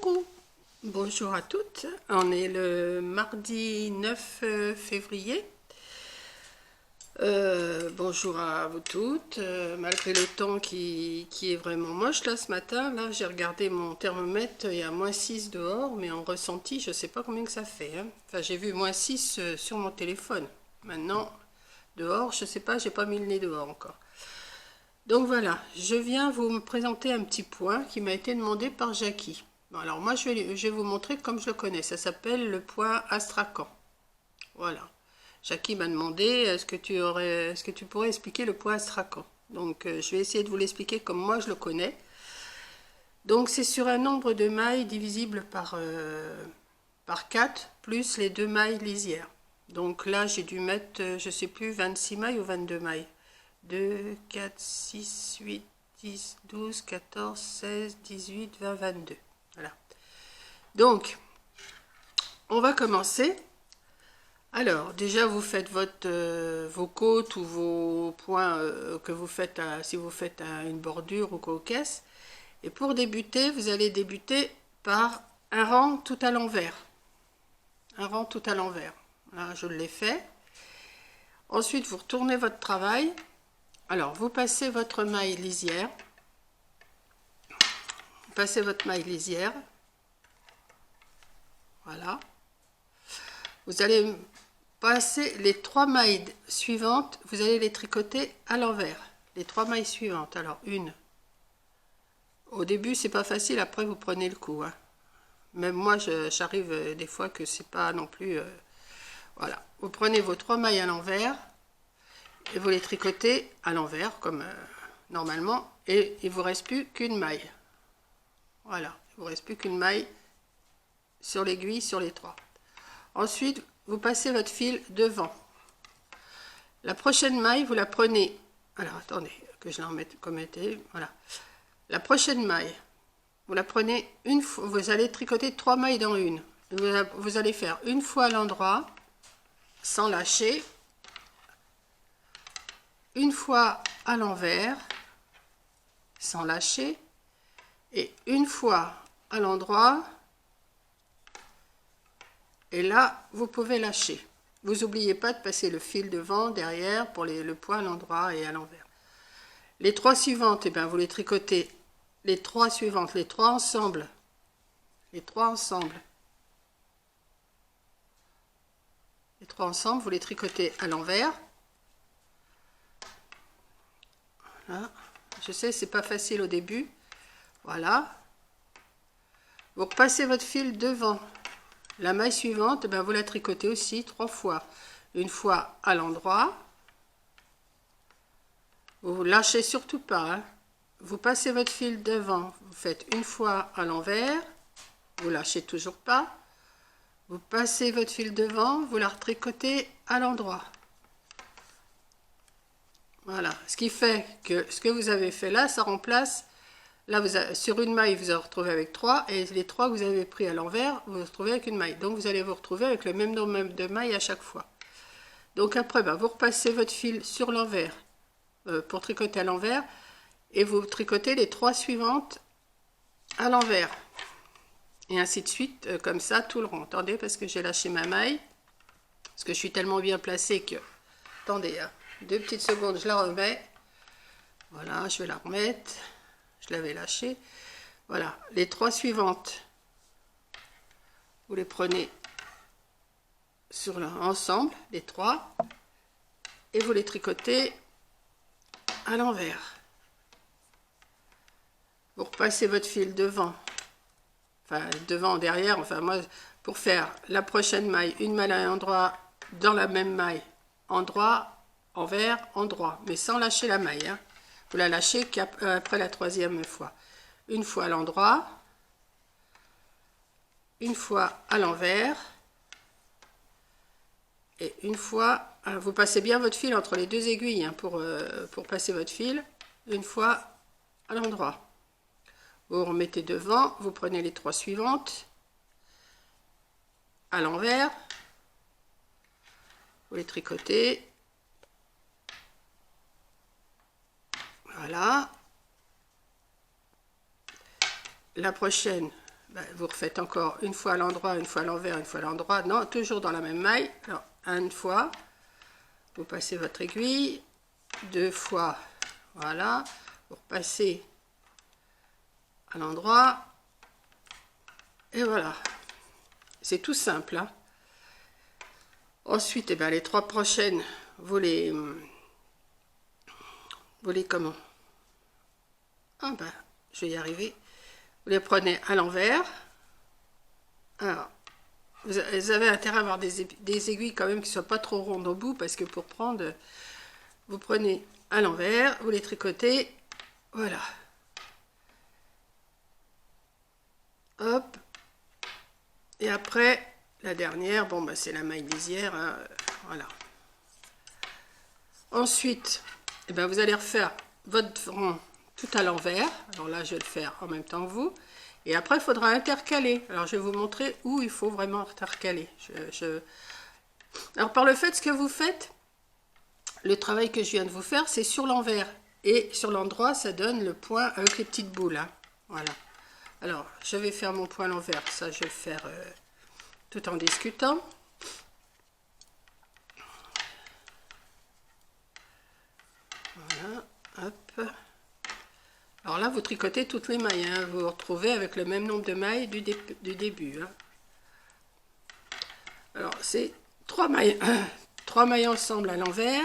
Coucou, bonjour à toutes. On est le mardi 9 février. Bonjour à vous toutes. Malgré le temps qui est vraiment moche là ce matin, là j'ai regardé mon thermomètre, il y a -6 dehors, mais en ressenti, je sais pas combien que ça fait, hein. Enfin, j'ai vu -6 sur mon téléphone. Maintenant, dehors, je sais pas, j'ai pas mis le nez dehors encore. Donc voilà, je viens vous me présenter un petit point qui m'a été demandé par Jackie. Bon, alors moi je vais vous montrer comme je le connais. Ça s'appelle le point Astrakhan. Voilà. Jackie m'a demandé est-ce que tu pourrais expliquer le point Astrakhan. Donc je vais essayer de vous l'expliquer comme moi je le connais. Donc c'est sur un nombre de mailles divisible par 4 plus les 2 mailles lisières. Donc là j'ai dû mettre, je sais plus, 26 mailles ou 22 mailles. 2, 4, 6, 8, 10, 12, 14, 16, 18, 20, 22. Voilà. Donc, on va commencer. Alors, déjà, vous faites vos côtes ou vos points que vous faites si vous faites une bordure ou coquesse. Et pour débuter, vous allez débuter par un rang tout à l'envers. Un rang tout à l'envers. Là, je l'ai fait. Ensuite, vous retournez votre travail. Alors, vous passez votre maille lisière. Vous passez votre maille lisière. Voilà. Vous allez passer les 3 mailles suivantes. Vous allez les tricoter à l'envers. Les 3 mailles suivantes. Alors, une. Au début, c'est pas facile. Après, vous prenez le coup, hein. Même moi, j'arrive des fois que c'est pas non plus... voilà. Vous prenez vos 3 mailles à l'envers. Et vous les tricotez à l'envers comme normalement, et il vous reste plus qu'une maille. Voilà, il vous reste plus qu'une maille sur l'aiguille sur les 3. Ensuite, vous passez votre fil devant. La prochaine maille, vous la prenez. Alors attendez que je la remette comme était. Voilà. La prochaine maille, vous la prenez une fois. Vous allez tricoter 3 mailles dans une. Vous allez faire une fois à l'endroit sans lâcher. Une fois à l'envers, sans lâcher, et une fois à l'endroit, et là, vous pouvez lâcher. Vous n'oubliez pas de passer le fil devant, derrière, pour le point à l'endroit et à l'envers. Les 3 suivantes, eh bien, vous les tricotez, les 3 suivantes, les 3 ensemble, les 3 ensemble, les 3 ensemble, vous les tricotez à l'envers. Voilà. Je sais, c'est pas facile au début. Voilà. Vous repassez votre fil devant. La maille suivante, ben vous la tricotez aussi 3 fois. Une fois à l'endroit. Vous ne lâchez surtout pas, hein. Vous passez votre fil devant. Vous faites une fois à l'envers. Vous ne lâchez toujours pas. Vous passez votre fil devant. Vous la retricotez à l'endroit. Voilà, ce qui fait que ce que vous avez fait là, ça remplace, là sur une maille, vous vous retrouvez avec 3, et les 3 que vous avez pris à l'envers, vous vous retrouvez avec une maille. Donc vous allez vous retrouver avec le même nombre de mailles à chaque fois. Donc après, vous repassez votre fil sur l'envers, pour tricoter à l'envers, et vous tricotez les 3 suivantes à l'envers. Et ainsi de suite, comme ça, tout le rond. Attendez, parce que j'ai lâché ma maille, parce que je suis tellement bien placée que... Attendez, hein. 2 petites secondes, je la remets. Voilà, je vais la remettre. Je l'avais lâchée. Voilà, les 3 suivantes, vous les prenez ensemble, les 3, et vous les tricotez à l'envers. Vous repassez votre fil devant, enfin devant, derrière, enfin moi, pour faire la prochaine maille, une maille à l'endroit, dans la même maille, endroit, envers, endroit, mais sans lâcher la maille, hein. Vous la lâchez qu'après la 3e fois. Une fois à l'endroit, une fois à l'envers, et une fois, vous passez bien votre fil entre les 2 aiguilles, hein, pour passer votre fil, une fois à l'endroit. Vous remettez devant, vous prenez les 3 suivantes, à l'envers, vous les tricotez. Voilà. La prochaine, ben, vous refaites encore une fois à l'endroit, une fois à l'envers, une fois à l'endroit. Non, toujours dans la même maille. Alors, une fois, vous passez votre aiguille. 2 fois, voilà. Vous repassez à l'endroit. Et voilà. C'est tout simple, hein. Ensuite, eh ben, les 3 prochaines, vous les comment? Ah ben, je vais y arriver. Vous les prenez à l'envers. Alors, vous avez intérêt à avoir des aiguilles quand même qui ne soient pas trop rondes au bout, parce que pour prendre, vous prenez à l'envers, vous les tricotez, voilà. Hop. Et après, la dernière, bon, bah, c'est la maille lisière, hein, voilà. Ensuite, eh ben, vous allez refaire votre rond tout à l'envers. Alors là, je vais le faire en même temps que vous. Et après, il faudra intercaler. Alors, je vais vous montrer où il faut vraiment intercaler. Alors, par le fait, ce que vous faites, le travail que je viens de vous faire, c'est sur l'envers. Et sur l'endroit, ça donne le point avec les petites boules. Hein. Voilà. Alors, je vais faire mon point à l'envers. Ça, je vais le faire tout en discutant. Voilà. Hop. Alors là, vous tricotez toutes les mailles. Hein. Vous vous retrouvez avec le même nombre de mailles du début. Hein. Alors, c'est 3 mailles. 3 mailles ensemble à l'envers.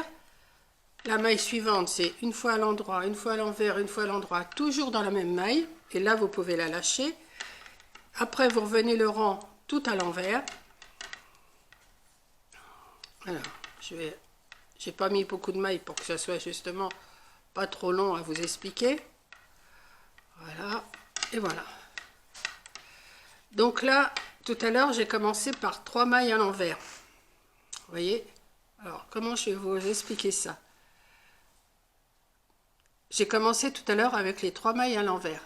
La maille suivante, c'est une fois à l'endroit, une fois à l'envers, une fois à l'endroit, toujours dans la même maille. Et là, vous pouvez la lâcher. Après, vous revenez le rang tout à l'envers. Alors, j'ai pas mis beaucoup de mailles pour que ça soit justement pas trop long à vous expliquer. Voilà, et voilà. Donc là, tout à l'heure, j'ai commencé par 3 mailles à l'envers. Vous voyez? Alors, comment je vais vous expliquer ça? J'ai commencé tout à l'heure avec les 3 mailles à l'envers.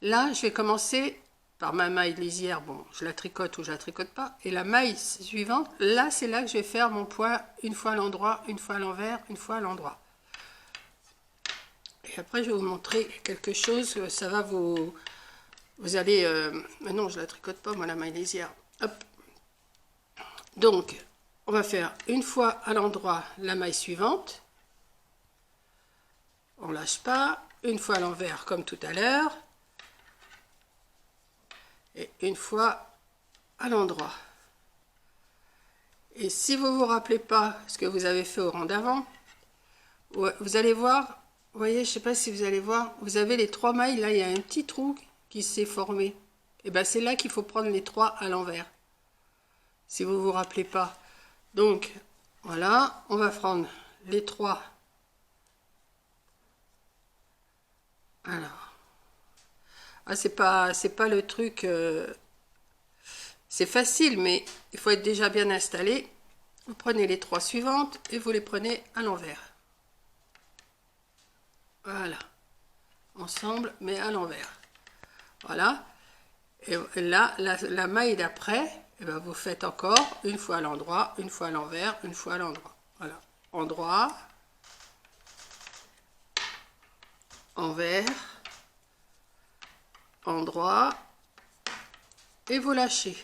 Là, je vais commencer par ma maille lisière. Bon, je la tricote ou je la tricote pas. Et la maille suivante, là, c'est là que je vais faire mon point une fois à l'endroit, une fois à l'envers, une fois à l'endroit. Et après, je vais vous montrer quelque chose. Ça va vous allez... mais non, je la tricote pas, moi, la maille lisière. Hop. Donc, on va faire une fois à l'endroit la maille suivante. On lâche pas. Une fois à l'envers, comme tout à l'heure. Et une fois à l'endroit. Et si vous ne vous rappelez pas ce que vous avez fait au rang d'avant, vous allez voir, vous voyez, je ne sais pas si vous allez voir, vous avez les 3 mailles, là il y a un petit trou qui s'est formé. Et bien c'est là qu'il faut prendre les 3 à l'envers. Si vous ne vous rappelez pas. Donc voilà, on va prendre les 3. Alors, ah, c'est pas le truc, c'est facile, mais il faut être déjà bien installé. Vous prenez les 3 suivantes et vous les prenez à l'envers. Voilà, ensemble, mais à l'envers. Voilà. Et là, la maille d'après, eh ben, vous faites encore une fois à l'endroit, une fois à l'envers, une fois à l'endroit. Voilà. Endroit, envers, endroit, et vous lâchez.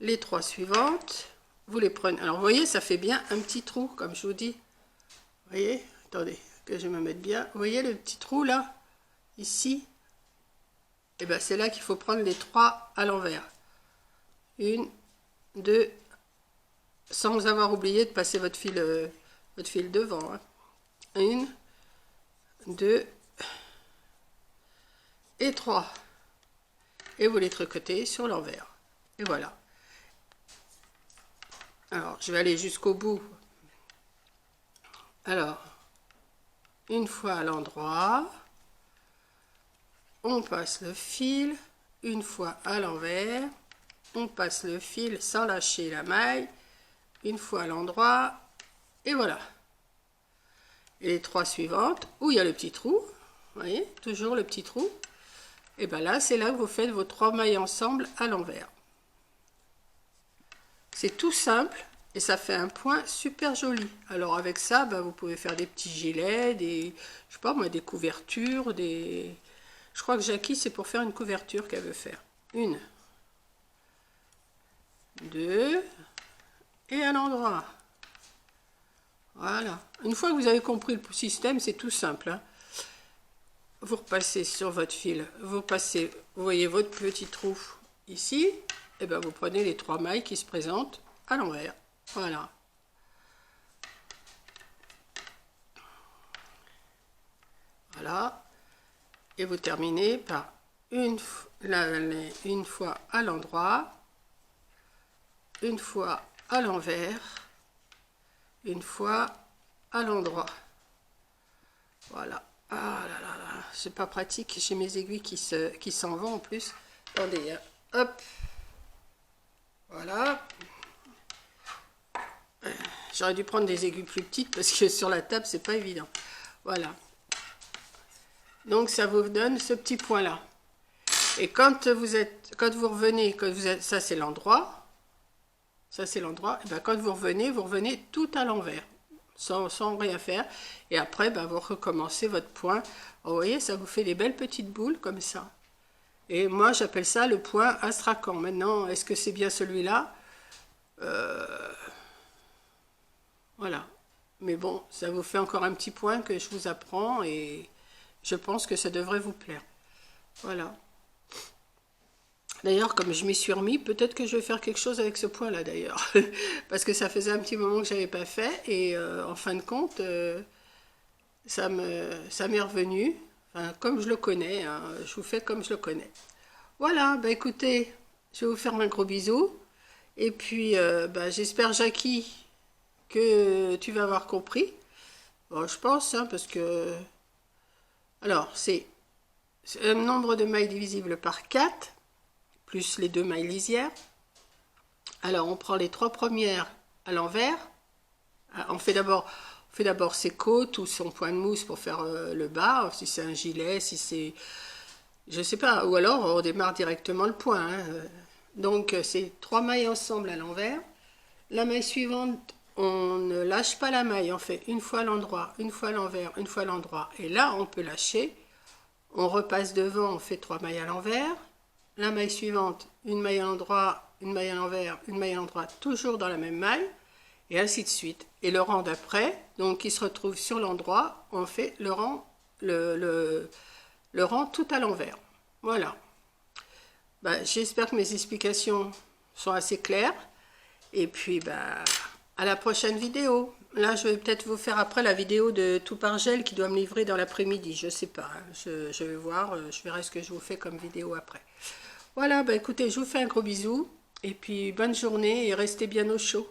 Les 3 suivantes, vous les prenez. Alors, vous voyez, ça fait bien un petit trou, comme je vous dis. Vous voyez? Attendez, que je me mette bien. Vous voyez le petit trou, là? Ici? Et bien, c'est là qu'il faut prendre les 3 à l'envers. 1, 2, sans avoir oublié de passer votre fil devant. Hein. 1, 2 et 3. Et vous les tricotez sur l'envers. Et voilà. Alors, je vais aller jusqu'au bout. Alors, une fois à l'endroit, on passe le fil, une fois à l'envers, on passe le fil sans lâcher la maille, une fois à l'endroit, et voilà. Et les 3 suivantes, où il y a le petit trou, vous voyez, toujours le petit trou, et bien là, c'est là que vous faites vos 3 mailles ensemble à l'envers. C'est tout simple et ça fait un point super joli. Alors avec ça, ben, vous pouvez faire des petits gilets, je sais pas moi, des couvertures, je crois que Jackie, c'est pour faire une couverture qu'elle veut faire. 1, 2, et à l'endroit. Voilà. Une fois que vous avez compris le système, c'est tout simple, hein. Vous repassez sur votre fil, vous passez, vous voyez votre petit trou ici, et bien vous prenez les 3 mailles qui se présentent à l'envers. Voilà. Voilà. Et vous terminez par une fois à l'endroit, une fois à l'envers, une fois à l'endroit. Voilà. Ah là là là, c'est pas pratique, j'ai mes aiguilles qui s'en vont en plus. Attendez, hein. Hop. Voilà. J'aurais dû prendre des aiguilles plus petites parce que sur la table, c'est pas évident. Voilà. Donc ça vous donne ce petit point là. Et quand vous revenez, ça c'est l'endroit. Ça c'est l'endroit. Et ben quand vous revenez tout à l'envers. Sans rien faire, et après vous recommencez votre point. Vous voyez, ça vous fait des belles petites boules comme ça, et moi j'appelle ça le point astrakhan. Maintenant, est-ce que c'est bien celui-là? Voilà, mais bon, ça vous fait encore un petit point que je vous apprends, et je pense que ça devrait vous plaire. Voilà. D'ailleurs, comme je m'y suis remis, peut-être que je vais faire quelque chose avec ce point-là, d'ailleurs. Parce que ça faisait un petit moment que je n'avais pas fait. Et en fin de compte, ça m'est revenu. Enfin, comme je le connais, hein, je vous fais comme je le connais. Voilà, écoutez, je vais vous faire un gros bisou. Et puis, j'espère, Jackie, que tu vas avoir compris. Bon, je pense, hein, parce que... Alors, c'est un nombre de mailles divisible par 4. Plus les 2 mailles lisières. Alors on prend les 3 premières à l'envers. On fait d'abord ses côtes ou son point de mousse pour faire le bas, si c'est un gilet, si c'est... Je sais pas, ou alors on démarre directement le point, hein. Donc c'est 3 mailles ensemble à l'envers. La maille suivante, on ne lâche pas la maille, on fait une fois à l'endroit, une fois à l'envers, une fois à l'endroit. Et là on peut lâcher. On repasse devant, on fait 3 mailles à l'envers. La maille suivante, une maille à l'endroit, une maille à l'envers, une maille à l'endroit, toujours dans la même maille, et ainsi de suite. Et le rang d'après, donc qui se retrouve sur l'endroit, on fait le rang, le rang tout à l'envers. Voilà. J'espère que mes explications sont assez claires. Et puis, à la prochaine vidéo. Là, je vais peut-être vous faire après la vidéo de tout par gel qui doit me livrer dans l'après-midi. Je sais pas, hein. Je vais voir, je verrai ce que je vous fais comme vidéo après. Voilà, écoutez, je vous fais un gros bisou. Et puis, bonne journée et restez bien au chaud.